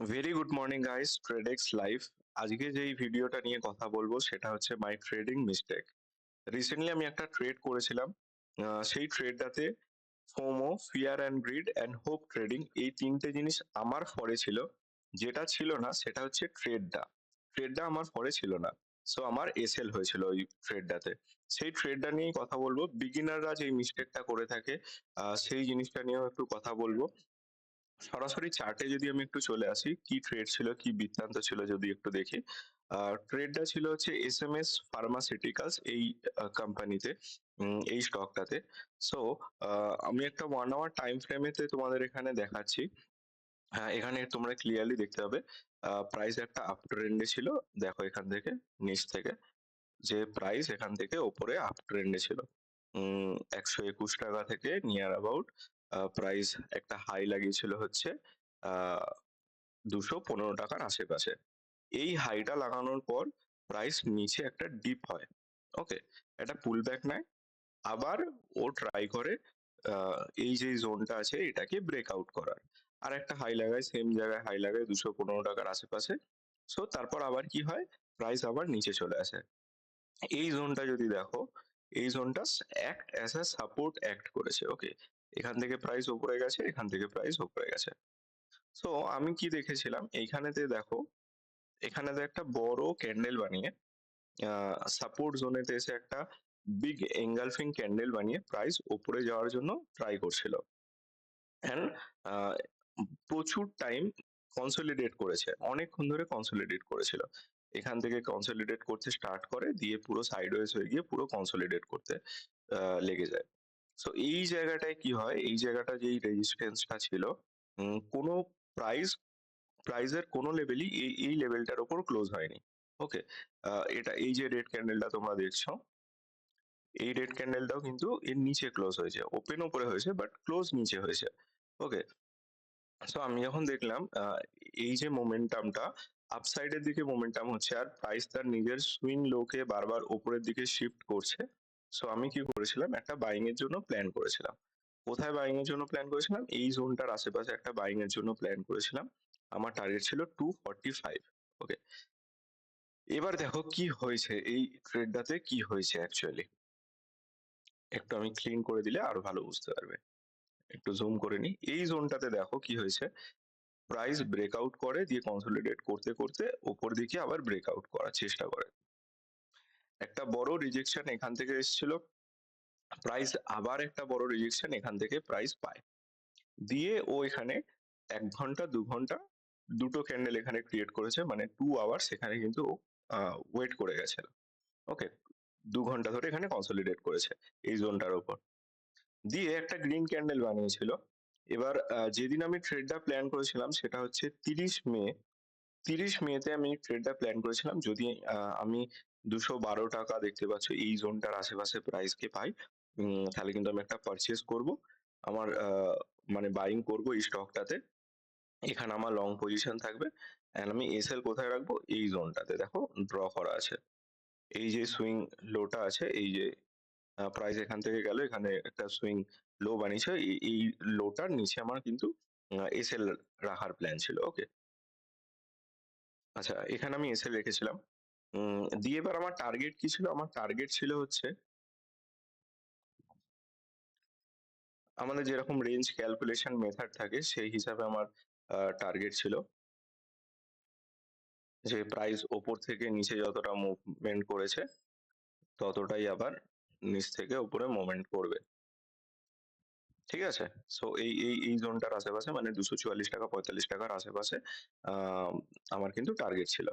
Very good morning guys, Tradex live. আজকে যেই ভিডিওটা নিয়ে কথা বলবো সেটা হচ্ছে মাই ট্রেডিং মিস্টেক। রিসেন্টলি আমি একটা ট্রেড করেছিলাম। সেই ট্রেডটাতে FOMO, fear and greed and hope trading, এই তিনটে জিনিস আমার ফরে ছিল। যেটা ছিল না সেটা হচ্ছে ট্রেডটা আমার ফরে ছিল না। সো আমার এসএল হয়েছিল ওই ট্রেডটাতে। সেই ট্রেডটা নিয়েই কথা বলবো। বিগিনাররা যে মিস্টেকটা করে থাকে সেই জিনিসটা নিয়েও একটু কথা বলবো। সরাসরি চার্টে যদি আমি একটু চলে আসি, কি ট্রেড ছিল, কি বৃত্তান্ত ছিল যদি একটু দেখি। ট্রেডটা ছিল হচ্ছে এসএমএস ফার্মাসিউটিক্যালস, এই কোম্পানিতে, এই স্টকটাতে। সো আমি একটা 1 আওয়ার টাইম ফ্রেমেতে তোমাদের এখানে দেখাচ্ছি। হ্যাঁ, এখানে তোমরা ক্লিয়ারলি দেখতে পাবে প্রাইস একটা আপ ট্রেন্ডে ছিল। দেখো এখান থেকে, নিচ থেকে, যে প্রাইস এখান থেকে ওপরে আপ ট্রেন্ডে ছিল। 121 টাকা থেকে নিয়ার অ্যাবাউট প্রাইস একটা হাই লাগিয়েছিল হচ্ছে 215 টাকার আশেপাশে। এই হাইটা লাগানোর পর প্রাইস নিচে একটা ডিপ হয়। ওকে, একটা পুল ব্যাক নেয়। আবার ও ট্রাই করে এই যে জোনটা আছে এটাকে ব্রেকআউট করার। আর একটা হাই লাগায়, সেম জায়গায় হাই লাগায় 215 টাকার আশেপাশে। সো তারপর আবার কি হয়, প্রাইস আবার নিচে চলে আসে। এই জোনটা যদি দেখো, এই জোনটা act as a support act করেছে। ওকে, এখান থেকে প্রাইস উপরে গেছে, এখান থেকে প্রাইস উপরে গেছে। সো আমি কি দেখেছিলাম এইখানেতে, দেখো এখানেতে একটা বড় ক্যান্ডেল বানিয়ে সাপোর্ট জোনেতে এসে একটা বিগ এঙ্গালফিং ক্যান্ডেল বানিয়ে প্রাইস উপরে যাওয়ার জন্য ট্রাই করছিল। অ্যান্ড প্রচুর টাইম কনসলিডেট করেছে, অনেকক্ষণ ধরে কনসলিডেট করেছিল। এখান থেকে কনসলিডেট করতে স্টার্ট করে, দিয়ে পুরো সাইডওয়েজ হয়ে গিয়ে পুরো কনসলিডেট করতে লেগে যায়। সো এই জায়গাটায় কি হয়, এই জায়গাটা যেই রেজিস্ট্যান্সটা ছিল, কোনো প্রাইস প্রাইসের কোনো লেভেলই এই লেভেলটার উপর ক্লোজ হয়নি। ওকে, এটা এই যে রেড ক্যান্ডেলটা তোমরা দেখছো, এই রেড ক্যান্ডেলটাও কিন্তু এর নিচে ক্লোজ হয়েছে। ওপেন উপরে হয়েছে বাট ক্লোজ নিচে হয়েছে। ওকে, সো আমি যখন দেখলাম এই যে মোমেন্টামটা আপসাইডের দিকে মোমেন্টাম হচ্ছে, আর প্রাইস তার নিজের সুইং লোকে বারবার উপরের দিকে শিফট করছে। সো আমি কি করেছিলাম, একটা বাইং এর জন্য প্ল্যান করেছিলাম। কোথায় বাইং এর জন্য প্ল্যান করেছিলাম, এই জোনটার আশেপাশে একটা বাইং এর জন্য প্ল্যান করেছিলাম। আমার টার্গেট ছিল 245। ওকে, এবার দেখো কি হয়েছে, এই ট্রেডটাতে কি হয়েছে অ্যাকচুয়ালি। একটু আমি ক্লিন করে দিলে আরো ভালো বুঝতে পারবে। একটু জুম করে নি, এই জোনটাতে দেখো কি হয়েছে। প্রাইস ব্রেকআউট করে, দিয়ে কনসলিডেট করতে করতে ওপর দিকে আবার ব্রেকআউট করার চেষ্টা করে। একটা বড় রিজেকশন এখান থেকে এসেছিল, প্রাইস আবার একটা বড় রিজেকশন এখান থেকে প্রাইস পায়। দিয়ে ও এখানে 1 ঘন্টা 2 ঘন্টা দুটো ক্যান্ডেল এখানে ক্রিয়েট করেছে, মানে 2 আওয়ার্স এখানে কিন্তু ওয়েট করে গেছে। ওকে, 2 ঘন্টা ধরে এখানে কনসলিডেট করেছে এই জোনটার উপর। দিয়ে একটা গ্রিন ক্যান্ডেল বানিয়েছিল। এবার যেদিন আমি ট্রেডটা প্ল্যান করেছিলাম সেটা হচ্ছে 30 মে। 30 মেতে আমি ট্রেডটা প্ল্যান করেছিলাম, যদি আমি 212 টাকা দেখতে পাচ্ছ এই জোনটার আশেপাশে প্রাইসকে পাই, তাহলে কিন্তু আমি একটা পারচেস করব। আমার মানে বাইং করব এই স্টকটাতে। এখানে আমার লং পজিশন থাকবে। এন্ড আমি এসএল কোথায় রাখবো, এই জোনটাতে দেখো ড্র করা আছে। এই যে সুইং লোটা আছে, এই যে প্রাইস এখান থেকে গেল, এখানে একটা সুইং লো বানিয়েছে, এই লোটার নিচে আমার কিন্তু এসএল রাখার প্ল্যান ছিল। ওকে, আচ্ছা এখানে আমি এসএল রেখেছিলাম। দিয়ে এবার আমার টার্গেট কি ছিল, আমার টার্গেট ছিল হচ্ছে আমাদের যেরকম রেঞ্জ ক্যালকুলেশন মেথড থাকে সেই হিসাবে আমার টার্গেট ছিল যে প্রাইস ওপর থেকে নিচে যতটা মুভমেন্ট করেছে ততটাই আবার নিচ থেকে উপরে মুভমেন্ট করবে। ঠিক আছে, সো এই জোনটার আশেপাশে, মানে 244 টাকা 45 টাকার আশেপাশে আহ, আমার কিন্তু টার্গেট ছিল।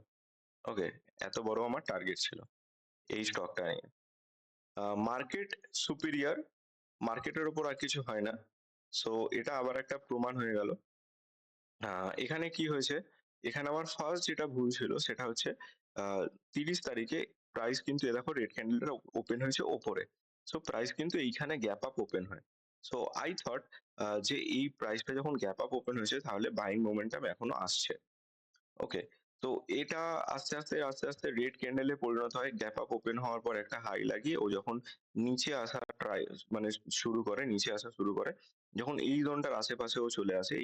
ওকে, এত বড় আমার টার্গেট ছিল এই স্টকটা নিয়ে। মার্কেট সুপিরিয়র, মার্কেটের ওপর আর কিছু হয় না। সো এটা আবার একটা প্রমাণ হয়ে গেল। এখানে কি হয়েছে, এখানে আমার ফার্স্ট যেটা ভুল ছিল সেটা হচ্ছে আহ 30 তারিখে প্রাইস কিন্তু এ দেখো রেড ক্যান্ডেলটা ওপেন হয়েছে ওপরে। সো প্রাইস কিন্তু এইখানে গ্যাপ আপ ওপেন হয়। সো আই থট যে এই প্রাইসটা যখন গ্যাপ আপ ওপেন হয়েছে তাহলে বাইং মোমেন্টাম এখনো আসছে। ওকে, তো এটা আস্তে আস্তে রেড ক্যান্ডেল এ পরিণত হয়। গ্যাপ আপ ওপেন হওয়ার পর একটা হাই লাগিয়ে ও যখন নিচে আসা মানে শুরু করে, নিচে আসা শুরু করে। যখন এই জোনটার আশেপাশেও চলে আসে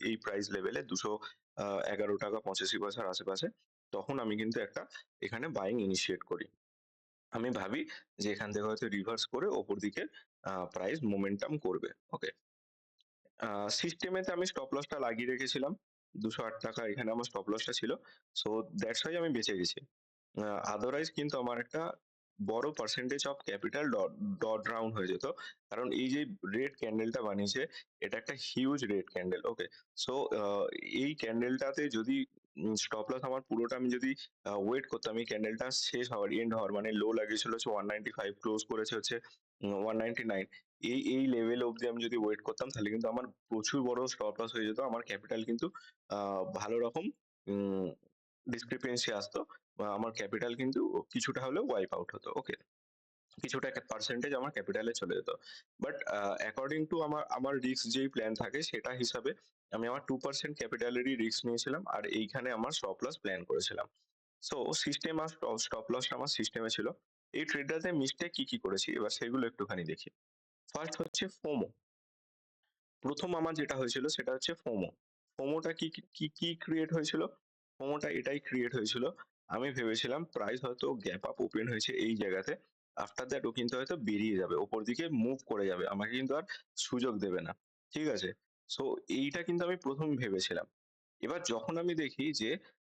এই প্রাইস লেভেলে ৳২১১.৮৫ র আশেপাশে, তখন আমি কিন্তু একটা এখানে বাইং ইনিশিয়েট করি। আমি ভাবি যে এখান থেকে হয়তো রিভার্স করে ওপর দিকে প্রাইস মোমেন্টাম করবে। ওকে? আ সিস্টেমেতে আমি স্টপ লসটা লাগিয়ে রেখেছিলাম। ৳২০৮ এখানে আমার স্টপ লসটা ছিল। সো দ্যাটস হোয়াই আমি বেঁচে গেছি। আ আদারওয়াইজ কিন্তু আমার একটা বড় percentage of capital dot down হয়ে যেত। কারণ এই যে রেড ক্যান্ডেলটা বানিয়েছে, এটা একটা হিউজ রেড ক্যান্ডেল। ওকে? সো আ এই ক্যান্ডেলটাতে যদি স্টপ লস আমার পুরোটা আমি যদি ওয়েট করতাম এই ক্যান্ডেলটা শেষ হওয়ার, এন্ড হওয়ার, মানে লো লাগিয়েছিল হচ্ছে 195, ক্লোজ করেছে হচ্ছে 199, এই লেভেল অব্দি আমি যদি ওয়েট করতাম তাহলে কিন্তু আমার প্রচুর বড় স্টপ লস হয়ে যেত। আমার ক্যাপিটাল কিন্তু আ ভালো রকম উম ডিসক্রিপেন্সি আসতো। আমার ক্যাপিটাল কিন্তু কিছুটা হলেও ওয়াইপ আউট হতো। ওকে? কিছুটা একটা পার্সেন্টেজ আমার ক্যাপিটালে চলে যেত। বাট অ্যাকর্ডিং টু আমার রিস্ক যেই প্ল্যান থাকে সেটা হিসাবে আমি আমার 2% ক্যাপিটালেরই রিস্ক নিয়েছিলাম। আর এইখানে আমার স্টপ লস প্ল্যান করেছিলাম। সো সিস্টেম আর স্টপ লসটা আমার সিস্টেমে ছিল। এই ট্রেডটাতে মিস্টেক কি করেছি এবার সেগুলো একটুখানি দেখি। ফার্স্ট হচ্ছে ফোমো। ১ম আমার যেটা হয়েছিল সেটা হচ্ছে ফোমো। ফোমোটা কি ক্রিয়েট হয়েছিল? ফোমোটা এটাই ক্রিয়েট হয়েছিল, আমি ভেবেছিলাম প্রাইস হয়তো গ্যাপ আপ ওপেন হয়েছে এই জায়গাতে। আফটার দ্যাট ও কিন্তু হয়তো বেরিয়ে যাবে। উপর দিকে মুভ করে যাবে। আমাকে কিন্তু আর সুযোগ দেবে না। ঠিক আছে? সো এইটা কিন্তু আমি ১ম ভেবেছিলাম। এবার যখন আমি দেখি যে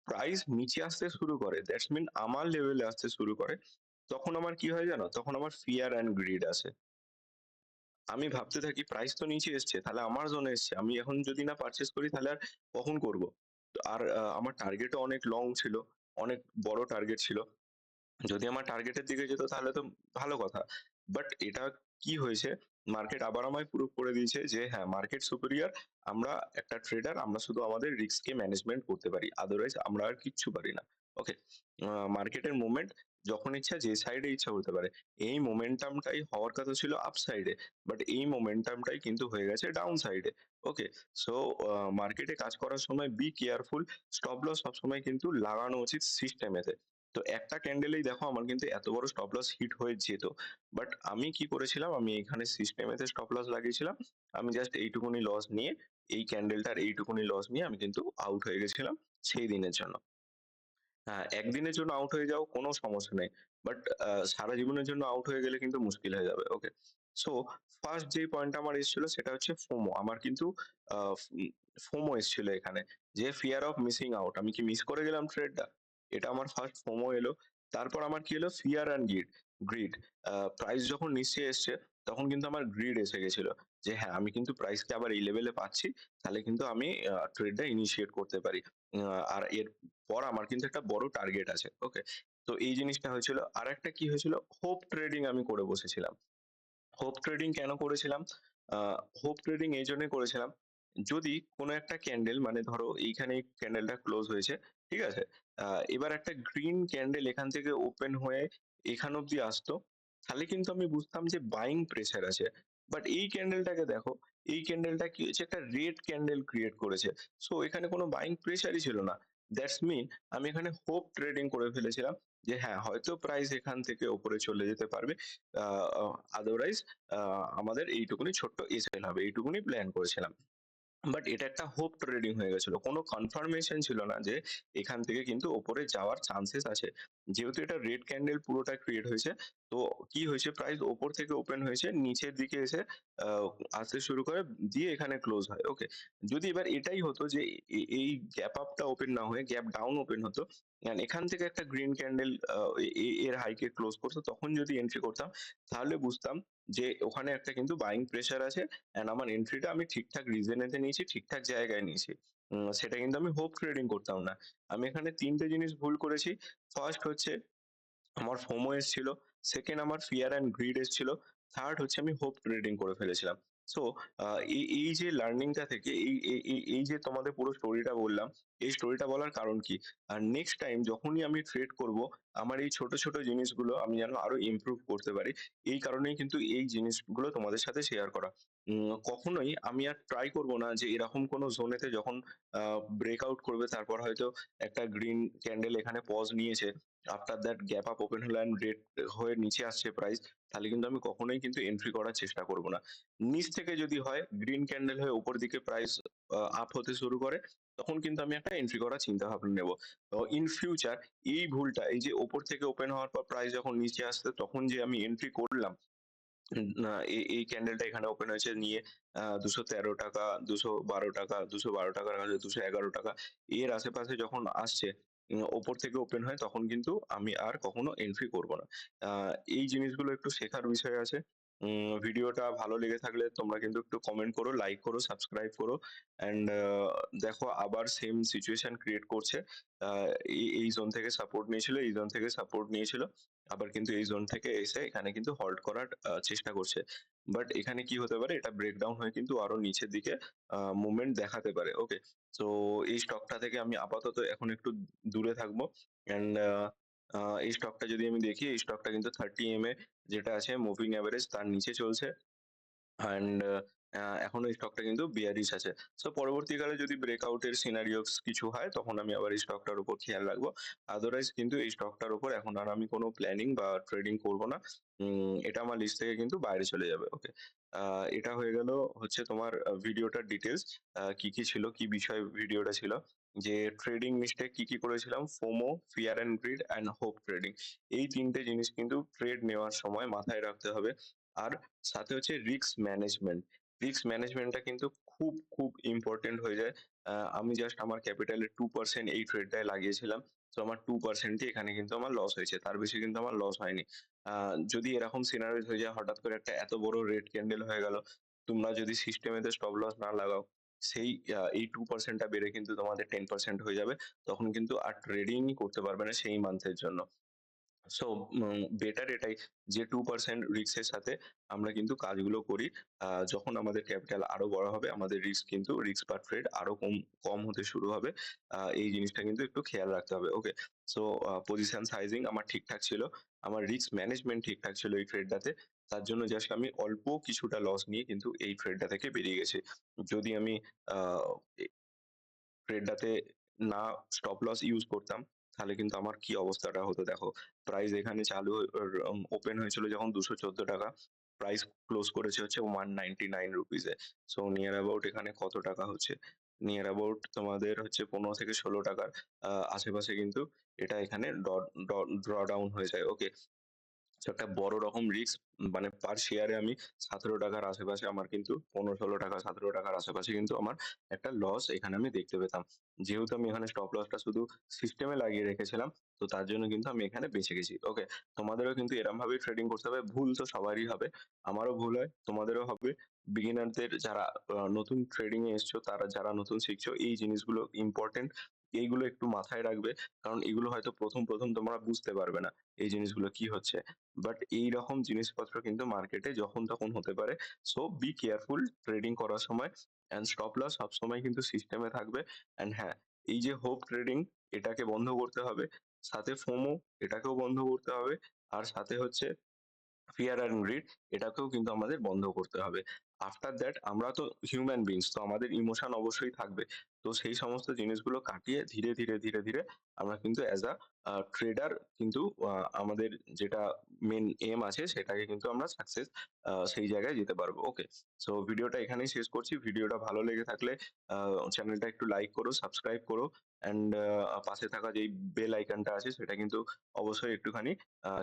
প্রাইস নিচে আসতে শুরু করে, দ্যাটস মিন আমার লেভেলে আসতে শুরু করে, তখন আমার কি হয় জানো? তখন আমার ফিয়ার অ্যান্ড গ্রিড আসে। আমি ভাবতে থাকি প্রাইস তো নিচে এসছে, তাহলে আমার জোনে এসছে। আমি এখন যদি না পারচেজ করি তাহলে আর কখন করব? তো আর আমার টার্গেটও অনেক লং ছিল। অনেক বড় টার্গেট ছিল। যদি আমার টার্গেটের দিকে যেত তাহলে তো ভালো কথা। বাট এটা কি হয়েছে, মার্কেট আবার আমায় প্রুভ করে দিয়েছে যে হ্যাঁ, মার্কেট সুপিরিয়র। আমরা একটা ট্রেডার, আমরা শুধু আমাদের রিস্ককে ম্যানেজমেন্ট করতে পারি। আদারওয়াইজ আমরা আর কিচ্ছু পারি না। ওকে? মার্কেটের মুভমেন্ট যখন ইচ্ছা যে সাইডে ইচ্ছা হতে পারে। এই মোমেন্টামটাই হওয়ার কথা ছিল আপ সাইডে। বাট এই মোমেন্টামটাই কিন্তু হয়ে গেছে ডাউন সাইডে। ওকে? সো মার্কেটে কাজ করার সময় বি কেয়ারফুল। স্টপ লস সবসময় কিন্তু লাগানো উচিত সিস্টেমেতে। তো একটা ক্যান্ডেলেই দেখো আমার কিন্তু এত বড় স্টপ লস হিট হয়ে যেত। বাট আমি কি করেছিলাম, আমি এখানে সিস্টেমেতে স্টপ লস লাগিয়েছিলাম। আমি জাস্ট এইটুকুনি লস নিয়ে, এই ক্যান্ডেলটার এইটুকুনি লস নিয়ে আমি কিন্তু আউট হয়ে গেছিলাম সেই দিনের জন্য। হ্যাঁ, একদিনের জন্য আউট হয়ে যাও কোনো সমস্যা নেই। বাট সারা জীবনের জন্য আউট হয়ে গেলে কিন্তু মুশকিল হয়ে যাবে। ওকে? সো ফার্স্ট যেই পয়েন্টটা আমার এসেছিল সেটা হচ্ছে ফোমো। আমার কিন্তু আ ফোমো এসেছিল এখানে। যে ফিয়ার অফ মিসিং আউট। আমি কি মিস করে গেলাম ট্রেডটা? এটা আমার ফার্স্ট ফোমো এলো। তারপর আমার কি এলো? Fear and grid. প্রাইস যখন নিচে এসছে তখন কিন্তু আমার গ্রিড এসে গেছিল। যে হ্যাঁ, আমি কিন্তু প্রাইসকে আবার এই লেভেলে পাচ্ছি। তাহলে কিন্তু আমি ট্রেডটা ইনিশিয়েট করতে পারি। আর এরপর আমার কিন্তু একটা বড় টার্গেট আছে। ওকে? তো এই জিনিসটা হয়েছিল। আরেকটা কি হয়েছিল? হোপ ট্রেডিং আমি করে বসেছিলাম। হোপ ট্রেডিং কেন করেছিলাম? আ হোপ ট্রেডিং এইজন্যই করেছিলাম, যদি কোনো একটা ক্যান্ডেল, মানে ধরো এইখানে এই ক্যান্ডেলটা ক্লোজ হয়েছে, ঠিক আছে? আ এবার একটা গ্রিন ক্যান্ডেল এখান থেকে ওপেন হয়ে এখান অব্দি আসতো, তাহলে কিন্তু আমি বুঝতাম যে বাইং প্রেশার আছে। বাট এই ক্যান্ডেলটাকে দেখো, এই ক্যান্ডেলটা কি হয়েছে? একটা রেড ক্যান্ডেল ক্রিয়েট করেছে। সো এখানে কোনো বাইং প্রেশারই ছিল না। দ্যাটস মিন আমি এখানে হোপ ট্রেডিং করে ফেলেছিলাম যে হ্যাঁ, হয়তো প্রাইস এখান থেকে উপরে চলে যেতে পারবে। আ আ আদারওয়াইজ আ আমাদের এইটুকুনি ছোট্ট এসএল হবে। এইটুকুনি প্ল্যান করেছিলাম। বাট এটা একটা হোপ ট্রেডিং হয়ে গেছিল। কোন কনফার্মেশন ছিল না যে এখান থেকে কিন্তু উপরে যাওয়ার চান্সেস আছে। যেহেতু এটা রেড ক্যান্ডেল পুরোটা ক্রিয়েট হয়েছে, তো কি হয়েছে, প্রাইস উপর থেকে ওপেন হয়েছে, নিচের দিকে এসে আ আসতে শুরু করে, দিয়ে এখানে ক্লোজ হয়। ওকে? যদি এবার এটাই হতো যে এই গ্যাপ আপটা ওপেন না হয়ে গ্যাপ ডাউন ওপেন হতো, এন্ড এখান থেকে একটা গ্রিন ক্যান্ডেল এর হাইকে ক্লোজ করতো, তখন যদি এন্ট্রি করতাম তাহলে বুঝতাম যে ওখানে একটা কিন্তু বাইং প্রেশার আছে, অ্যান্ড আমার এন্ট্রিটা আমি ঠিকঠাক রিজনেতে নিয়েছি, ঠিকঠাক জায়গায় নিয়েছি। সেটা কিন্তু আমি হোপ ট্রেডিং করতাম না। আমি এখানে ৩ টে জিনিস ভুল করেছি। ফার্স্ট হচ্ছে আমার ফোমো এসছিল। 2nd আমার ফিয়ার অ্যান্ড গ্রিড এসছিল। 3rd হচ্ছে আমি হোপ ট্রেডিং করে ফেলেছিলাম। সো এই যে লার্নিংটা থেকে এই যে তোমাদের পুরো স্টোরিটা বললাম, এই স্টোরিটা বলার কারণ কি? আর নেক্সট টাইম যখনই আমি ট্রেড করব, আমার এই ছোট জিনিসগুলো আমি যেন আরো ইমপ্রুভ করতে পারি। এই কারণেই কিন্তু এই জিনিসগুলো তোমাদের সাথে শেয়ার করা। কখনোই আমি আর ট্রাই করব না যে এরকম কোনো জোনেতে যখন ব্রেকআউট করবে তারপর হয়তো একটা গ্রিন ক্যান্ডেল এখানে পজ নিয়েছে। After that gap up open হলো অ্যান্ড রেড হয়ে নিচে আসছে প্রাইস, তাহলে কিন্তু আমি কখনোই কিন্তু এন্ট্রি করার চেষ্টা করব না। নিচ থেকে যদি হয় গ্রিন ক্যান্ডেল হয়ে উপর দিকে প্রাইস আপ হতে শুরু করে, তখন কিন্তু আমি একটা এন্ট্রি করার চিন্তাভাবনা নেব। তো ইন ফিউচার এই ভুলটা, এই যে উপর থেকে ওপেন হওয়ার পর প্রাইস যখন নিচে আসছে তখন যে আমি এন্ট্রি করলাম, না এই ক্যান্ডেলটা এখানে ওপেন হয়েছে নিয়ে ৳২১৩, ৳২১২, ৳২১২ র কাছে ৳২১১, এর আশেপাশে যখন আসছে, ওপর থেকে ওপেন হয় তখন কিন্তু আমি আর কখনো এন্ট্রি করব না। আ এই জিনিসগুলো একটু শেখার বিষয় আছে। ভিডিওটা ভালো লেগে থাকলে তোমরা কিন্তু একটু কমেন্ট করো, লাইক করো, সাবস্ক্রাইব করো অ্যান্ড দেখো আবার সেম সিচুয়েশন ক্রিয়েট করছে। আ এই জোন থেকে সাপোর্ট নিয়েছিল, এই জোন থেকে সাপোর্ট নিয়েছিল। আবার কিন্তু এই জোন থেকে এসে এখানে কিন্তু হল্ট করার চেষ্টা করছে। বাট এখানে কি হতে পারে, এটা ব্রেকডাউন হয়ে কিন্তু আরো নিচের দিকে মুভমেন্ট দেখাতে পারে। ওকে? সো এই স্টকটা থেকে আমি আপাতত এখন একটু দূরে থাকবো। অ্যান্ড এই স্টকটা যদি আমি দেখি, এই স্টকটা কিন্তু 30 EMA যেটা আছে মুভিং এভারেজ তার নিচে চলছে। অ্যান্ড এখনো স্টকটা কিন্তু bearish আছে। সো পরবর্তীকালে যদি ব্রেকআউট এর সিনারিওস কিছু হয় তখন আমি আবার এই স্টকটার উপর খেয়াল রাখবো। আদারওয়াইজ কিন্তু এই স্টকটার উপর এখন আর আমি কোনো প্ল্যানিং বা ট্রেডিং করব না। এটা আমার লিস্ট থেকে কিন্তু বাইরে চলে যাবে। ওকে। আ এটা হয়ে গেল হচ্ছে তোমার ভিডিওটার ডিটেইলস। কি, কি ছিল, কি বিষয়ে ভিডিওটা ছিল। যে ট্রেডিং মিস্টেক কি করেছিলাম, FOMO, fear and greed and hope trading. এই ৩ টে জিনিস কিন্তু ট্রেড নেওয়ার সময় মাথায় রাখতে হবে। আর সাথে হচ্ছে রিস্ক ম্যানেজমেন্ট। রিস্ক ম্যানেজমেন্টটা কিন্তু খুব ইম্পোর্টেন্ট হয়ে যায়। আমি জাস্ট আমার ক্যাপিটালের 2% এই ট্রেডটায় লাগিয়েছিলাম। তো আমার 2% ই এখানে কিন্তু আমার লস হয়েছে। তার বেশি কিন্তু আমার লস হয়নি। আ যদি এরকম সিনারিওস হয়ে যায় হঠাৎ করে একটা এত বড় রেড ক্যান্ডেল হয়ে গেল, তোমরা যদি সিস্টেমেতে স্টপ লস না লাগাও, সেই এই 2% টা বেড়ে কিন্তু তোমাদের 10% হয়ে যাবে। তখন কিন্তু আর ট্রেডিংই করতে পারবে না সেই মান্থের জন্য। সো বেটার এটাই যে 2% রিস্ক এর সাথে আমরা কিন্তু কাজগুলো করি। যখন আমাদের ক্যাপিটাল আরো বড় হবে, আমাদের রিস্ক পার ট্রেড আরো কম হতে শুরু হবে। এই জিনিসটা কিন্তু একটু খেয়াল রাখতে হবে। ওকে? সো পজিশন সাইজিং আমার ঠিকঠাক ছিল। আমার রিস্ক ম্যানেজমেন্ট ঠিকঠাক ছিল এই ট্রেডটাতে। তার জন্য জাস্ট আমি অল্প কিছুটা লস নিয়ে কিন্তু এই ট্রেডটা থেকে বেরিয়ে গেছি। যদি আমি আ এ ট্রেডটাতে না স্টপ লস ইউজ করতাম, তাহলে কিন্তু আমার কি অবস্থাটা হতো দেখো। প্রাইস এখানে চালু ওপেন হয়েছিল যখন ৳২১৪, প্রাইস ক্লোজ করেছে হচ্ছে ৳199 এ। সো নিয়ার অ্যাবাউট এখানে কত টাকা হচ্ছে? নিয়ার অ্যাবাউট তোমাদের হচ্ছে ৳15 থেকে ৳16 আশেপাশে কিন্তু এটা এখানে ড্র ডাউন হয়ে যায়। ওকে? সো একটা বড় রকম রিস্ক, মানে পার শেয়ারে আমি ৳১৭ র আশেপাশে আমার কিন্তু ৳১৫-১৬, ৳১৭ র আশেপাশে কিন্তু আমার একটা লস এখানে আমি দেখতে পেতাম। যেহেতু আমি এখানে স্টপ লসটা শুধু সিস্টেমে লাগিয়ে রেখেছিলাম, তো তার জন্য কিন্তু আমি এখানে বেঁচে গেছি। ওকে? তোমাদেরও কিন্তু এরম ভাবেই ট্রেডিং করতে হবে। ভুল তো সবারই হবে। আমারও ভুল হয়, তোমাদেরও হবে। বিগিনারদের যারা নতুন ট্রেডিং এ এসছো, তারা যারা নতুন শিখছো, এই জিনিসগুলো ইম্পোর্টেন্ট। এইগুলো একটু মাথায় রাখবে। কারণ এগুলো হয়তো ১ম তোমরা বুঝতে পারবে না। এই জিনিসগুলো কি হচ্ছে। বাট এইরকম জিনিসপত্র কিন্তু মার্কেটে যখন তখন হতে পারে। সো বি কেয়ারফুল ট্রেডিং করার সময় অ্যান্ড স্টপ লস সবসময় কিন্তু সিস্টেমে থাকবে। অ্যান্ড হ্যাঁ, এই যে হোপ ট্রেডিং এটাকে বন্ধ করতে হবে। সাথে ফোমো এটাকেও বন্ধ করতে হবে। আর সাথে হচ্ছে ফিয়ার অ্যান্ড গ্রিড এটাকেও কিন্তু আমাদের বন্ধ করতে হবে। আফটার দ্যাট আমরা তো হিউম্যান বিইংস, তো আমাদের ইমোশন অবশ্যই থাকবে। তো সেই সমস্ত জিনিসগুলো কাটিয়ে ধীরে আমরা কিন্তু অ্যাজ ট্রেডার কিন্তু আ আমাদের যেটা মেইন এম আছে সেটাকে কিন্তু আমরা সাকসেস সেই জায়গায় যেতে পারবো। ওকে? সো ভিডিওটা এখানেই শেষ করছি। ভিডিওটা ভালো লেগে থাকলে আ চ্যানেলটা একটু লাইক করো, সাবস্ক্রাইব করো অ্যান্ড পাশে থাকা যেই বেল আইকনটা আছে সেটা কিন্তু অবশ্যই একটুখানি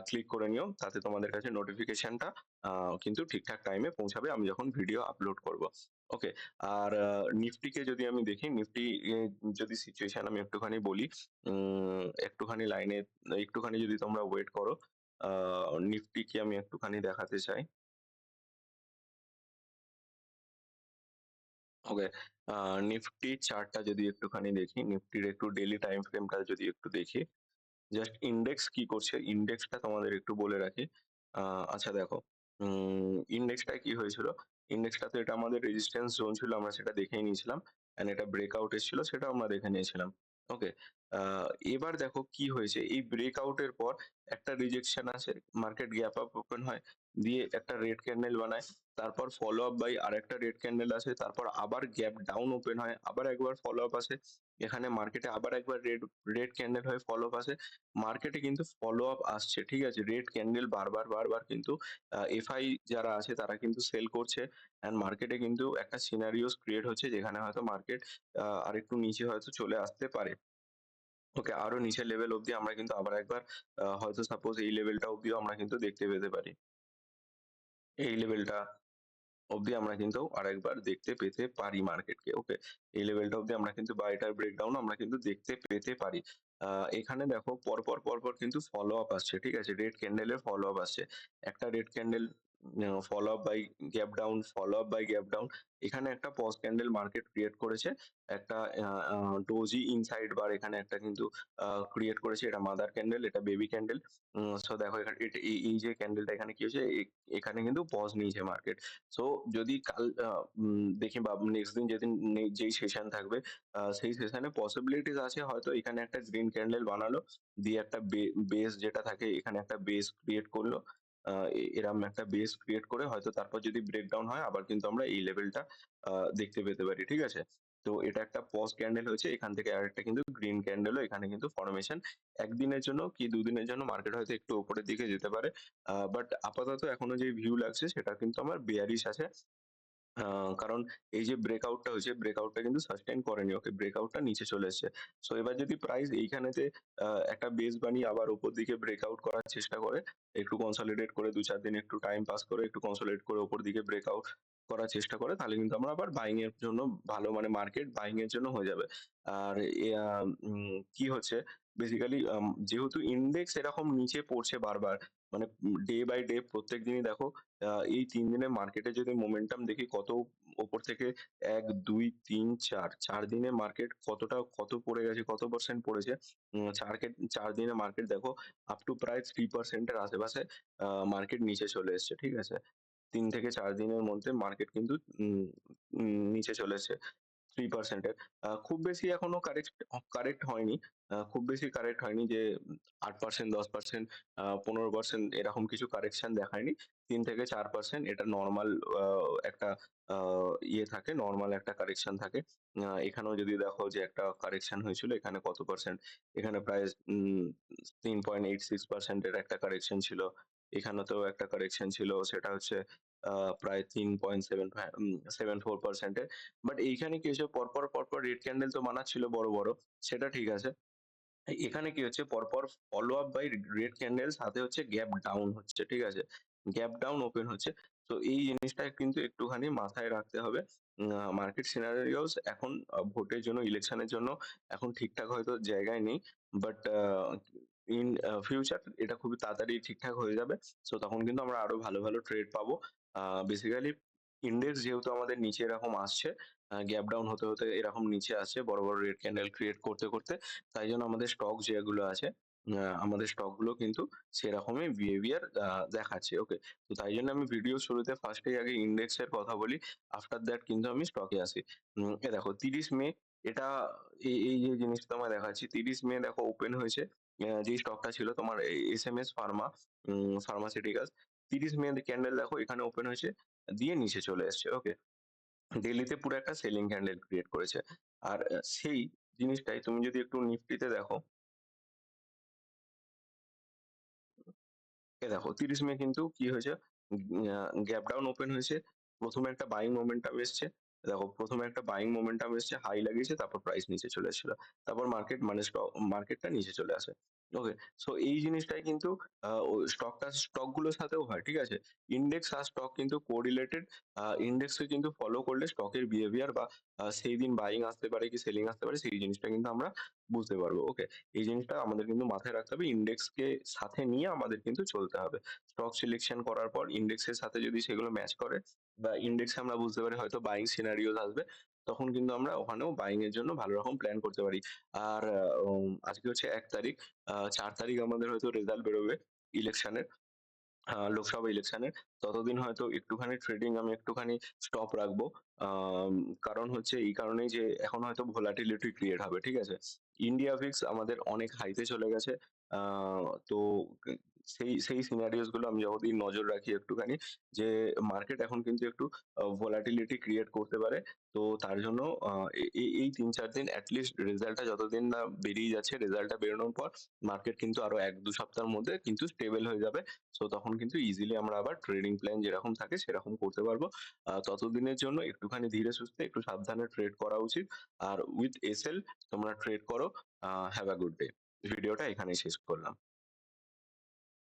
ক্লিক করে নিও। তাতে তোমাদের কাছে নোটিফিকেশনটা আ কিন্তু ঠিকঠাক টাইমে পৌঁছাবে আমি যখন ভিডিও আপলোড করব। ওকে? আর নিফটিকে যদি আমি দেখি, নিফটি যদি সিচুয়েশন আমি একটুখানি বলি, একটুখানি যদি তোমরা ওয়েট করো। আ নিফটিকে আমি একটুখানি দেখাতে চাই। ওকে, আ নিফটির চার্টটা যদি একটুখানি দেখি, নিফটির একটু ডেইলি টাইম ফ্রেমটা যদি একটু দেখি। জাস্ট ইন্ডেক্স কি করছে? ইন্ডেক্সটা তোমাদের একটু বলে রাখি। আ আচ্ছা দেখো, ইন্ডেক্সটায় কি হয়েছিল? ইন্ডেক্সটাতে এটা আমাদের রেজিস্ট্যান্স জোন ছিল, আমরা সেটা দেখেই নিয়েছিলাম। অ্যান্ড এটা ব্রেকআউট এসছিল, সেটাও আমরা দেখে নিয়েছিলাম। ওকে? আ এবার দেখো কি হয়েছে? এই ব্রেকআউট এর পর একটা রিজেকশন আছে, মার্কেট গ্যাপ আপ ওপেন হয়। দিয়ে একটা রেড ক্যান্ডেল বানায়, তারপর ফলো আপ বাই আরেকটা রেড ক্যান্ডেল আসে, তারপর আবার গ্যাপ ডাউন ওপেন হয়, আবার একবার ফলো আপ আসে, এখানে মার্কেটে আবার একবার রেড রেড ক্যান্ডেল হয়ে ফলো আপ আসে। মার্কেটে কিন্তু ফলো আপ আসছে, ঠিক আছে? রেড ক্যান্ডেল বারবার, বারবার কিন্তু এফআই যারা আছে তারা কিন্তু সেল করছে অ্যান্ড মার্কেটে কিন্তু একটা সিনারিওস ক্রিয়েট হচ্ছে যেখানে হয়তো মার্কেট আরেকটু নিচে হয়তো চলে আসতে পারে। ওকে, আরো নিচের লেভেল অব্দি আমরা কিন্তু আবার একবার হয়তো সাপোজ এই লেভেলটা অব্দিও আমরা কিন্তু দেখতে পেতে পারি। এই লেভেলটা অব্দি আমরা কিন্তু আরেকবার দেখতে পেতে পারি মার্কেটকে। ওকে? এই লেভেলটা অব্দি আমরা কিন্তু বা এটার ব্রেকডাউন আমরা কিন্তু দেখতে পেতে পারি। আ এখানে দেখো পরপর, পরপর কিন্তু ফলো আপ আসছে। ঠিক আছে? রেড ক্যান্ডেলের ফলো আপ আসছে। একটা red candle follow up by gap down, follow up by gap down. এখানে একটা পজ ক্যান্ডেল মার্কেট ক্রিয়েট করেছে। একটা আ আ ডোজি ইনসাইড বার এখানে একটা কিন্তু ক্রিয়েট করেছে। এটা মাদার ক্যান্ডেল, এটা বেবি ক্যান্ডেল। সো দেখো এখানে এই যে ক্যান্ডেলটা এখানে কি হয়েছে, এখানে কিন্তু পজ নিয়েছে মার্কেট। সো যদি কাল দেখি বা নেক্সট দিন যেদিন যেই সেশন থাকবে সেই সেশনে পসিবিলিটিস আছে হয়তো এখানে একটা গ্রিন ক্যান্ডেল বানালো, দিয়ে একটা বেস যেটা থাকে এখানে একটা বেস ক্রিয়েট করলো। আ এরম একটা বেস ক্রিয়েট করে হয়তো তারপর যদি ব্রেকডাউন হয় আবার কিন্তু আমরা এই লেভেলটা দেখতে পেতে পারি। ঠিক আছে? তো এটা একটা পজ ক্যান্ডেল হয়েছে। এখান থেকে আরেকটা কিন্তু গ্রিন ক্যান্ডেলও এখানে কিন্তু ফরমেশন, একদিনের জন্য কি দুদিনের জন্য মার্কেট হয়তো একটু উপরের দিকে যেতে পারে। বাট আপাতত এখনো যে ভিউ লাগছে সেটা কিন্তু আমার বেয়ারিশ আছে। আ কারণ এই যে ব্রেকআউটটা হয়েছে, ব্রেকআউটটা কিন্তু সাস্টেইন করেনি। ওকে, ব্রেকআউটটা নিচে চলে এসছে। সো এবার যদি প্রাইস এইখানেতে একটা বেস বানিয়ে আবার উপর দিকে ব্রেকআউট করার চেষ্টা করে, একটু কনসলিডেট করে ২-৪ দিন একটু টাইম পাস করে একটু কনসলিডেট করে উপর দিকে ব্রেকআউট করার চেষ্টা করে তাহলে কিন্তু আমরা আবার বাইং এর জন্য ভালো মানে মার্কেট বাইং এর জন্য হয়ে যাবে। আর এ আ কি হচ্ছে বেসিক্যালি যেহেতু ইন্ডেক্স এরকম নিচে পড়ছে বারবার, মানে ডে বাই ডে প্রত্যেক দিনই দেখো এই ৩ দিনে মার্কেটে যদি মোমেন্টাম দেখি কত উপর থেকে ১, ২, ৩, ৪, ৪ দিনে মার্কেট কত পড়ে গেছে, কত পার্সেন্ট পড়েছে। ৪ দিনে মার্কেট দেখো আপ টু প্রায় 3% এর আশেপাশে মার্কেট নিচে চলে এসছে। ঠিক আছে? ৩ থেকে ৪ দিনের মধ্যে মার্কেট কিন্তু উম উম নিচে চলে এসছে। 3% এর। খুব বেশি এখনো কারেক্ট হয়নি। খুব বেশি কারেক্ট হয়নি যে ৮% ১০% ১৫% এরকম কিছু কারেকশন দেখায়নি। ৩ থেকে ৪% এটা নরমাল আ একটা আ ইয়ে থাকে, নরমাল একটা কারেকশন থাকে। এখানেও যদি দেখো যে একটা কারেকশন হয়েছিল, এখানে কত পার্সেন্ট? এখানে প্রায় ৩.86% এর একটা কারেকশন ছিল। এখানেতেও একটা কারেকশন ছিল সেটা হচ্ছে আ প্রায় 74% এর। বাট এইখানে কি হয়েছে পরপর রেড ক্যান্ডেল তো বানাচ্ছিল বড়, বড়। সেটা ঠিক আছে। এখানে কি হচ্ছে পরপর follow up by red candle সাথে হচ্ছে গ্যাপ ডাউন হচ্ছে। ঠিক আছে? গ্যাপ ডাউন ওপেন হচ্ছে। তো এই জিনিসটা কিন্তু একটুখানি মাথায় রাখতে হবে। মার্কেট সিনারিওস এখন ভোটের জন্য ইলেকশনের জন্য এখন ঠিকঠাক হয়তো জায়গায় নেই। বাট ইন ফিউচার এটা খুবই তাড়াতাড়ি ঠিকঠাক হয়ে যাবে। সো তখন কিন্তু আমরা আরো ভালো, ভালো ট্রেড পাবো। বেসিক্যালি ইন্ডেক্স যেহেতু আমাদের নিচে এরকম আসছে, গ্যাপ ডাউন হতে এরকম নিচে আসছে বড়, বড় রেড ক্যান্ডেল ক্রিয়েট করতে তাই জন্য আমাদের স্টক যেগুলো আছে, আমাদের স্টক গুলো কিন্তু সেরকমই বিহেভিয়ার দেখাচ্ছে। ওকে? তো তাই জন্য আমি ভিডিও শুরুতে ফার্স্ট এই আগে ইন্ডেক্স এর কথা বলি। আফটার দ্যাট কিন্তু আমি স্টকে আসি। এই দেখো ৩০ মে এটা এই যে জিনিসটা তোমায় দেখাচ্ছি ৩০ মে দেখো ওপেন হয়েছে। যেই স্টকটা ছিল তোমার এসএমএস ফার্মা, ফার্মাসিউটিক্যালস। ৩০ মে ক্যান্ডেল দেখো এখানে ওপেন হয়েছে, দিয়ে নিচে চলে এসছে। ওকে? ডেইলিতে পুরো একটা সেলিং ক্যান্ডেল ক্রিয়েট করেছে। আর সেই জিনিসটাই তুমি যদি একটু নিফটিতে দেখো, দেখো ৩০ মে কিন্তু কি হয়েছে, গ্যাপ ডাউন ওপেন হয়েছে। ১ম এ একটা বাইং মোমেন্টাম এসছে। দেখো ১ম এ একটা বাইং মোমেন্টাম এসছে, হাই লাগিয়েছে, তারপর প্রাইস নিচে চলে এসেছিল। তারপর মার্কেট মানে মার্কেটটা নিচে চলে আসে। ওকে? সো এই জিনিসটাই কিন্তু ও স্টক গুলোর সাথেও হয়। ঠিক আছে? ইনডেক্স আর স্টক কিন্তু কোরিলেটেড। ইনডেক্সকে কিন্তু ফলো করলে স্টকের বিহেভিয়ার বা সেই দিন বাইং আসতে পারে কি সেলিং আসতে পারে সেই জিনিসটা কিন্তু আমরা বুঝতে পারবো। ওকে? এই জিনিসটা আমাদের কিন্তু মাথায় রাখতে হবে। ইনডেক্সকে সাথে নিয়ে আমাদের কিন্তু চলতে হবে। স্টক সিলেকশন করার পর ইনডেক্সের সাথে যদি সেগুলো ম্যাচ করে বা ইনডেক্সে আমরা বুঝতে পারি হয়তো বাইং সিনারিওস আসবে, তখন কিন্তু আমরা ওখানেও বাইং এর জন্য ভালো রকম প্ল্যান করতে পারি। আর আজকে হচ্ছে ১ তারিখ, ৪ তারিখ আমাদের হয়তো রেজাল্ট বেরোবে ইলেকশনের। লোকসভা ইলেকশনের। ততদিন হয়তো একটুখানি ট্রেডিং আমি একটুখানি স্টপ রাখবো। কারণ হচ্ছে এই কারণেই যে এখন হয়তো ভোলাটিলিটি ক্রিয়েট হবে। ঠিক আছে? ইন্ডিয়া ভিক্স আমাদের অনেক হাইতে চলে গেছে। আ তো সেই সিনারিওস গুলো আমি যতদিন নজর রাখি একটুখানি যে মার্কেট এখন কিন্তু একটু ভোলাটিলিটি ক্রিয়েট করতে পারে। তো তার জন্য আ এ এ এই ৩-৪ দিন এট লিস্ট রেজাল্টটা যতদিন না বেরিয়ে যাচ্ছে, রেজাল্টটা বেরোনোর পর মার্কেট কিন্তু আরো ১-২ সপ্তাহের মধ্যে কিন্তু স্টেবল হয়ে যাবে। সো তখন কিন্তু ইজিলি আমরা আবার ট্রেডিং প্ল্যান যেরকম থাকে সেরকম করতে পারবো। ততদিনের জন্য একটুখানি ধীরে সুস্থে একটু সাবধানে ট্রেড করা উচিত। আর উইথ এসএল তোমরা ট্রেড করো। Have a good day. ভিডিওটা এখানেই শেষ করলাম।